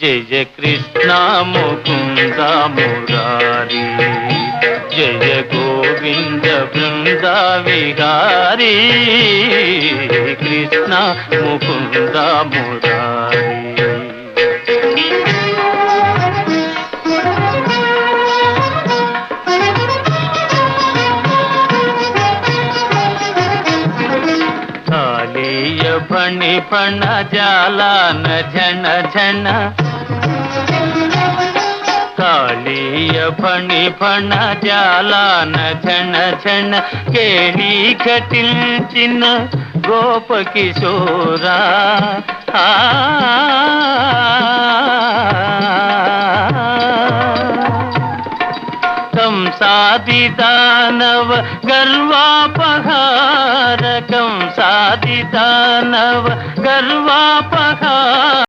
జయ కృష్ణ ముకుంద మురారి, జయ గోవింద బృంద విహారీ, కృష్ణ ముకుంద మురారి. కాళీయ ఫణి ఫణ జాలాన ఝణ ఝణ, కాళీయ ఫణి ఫణ జాలాన ఝణ ఝణ, కేళీ ఘటించిన గోప కిశోరా. కంసాది దానవ గర్వాపహార, కంసాది దానవ గర్వాపహార.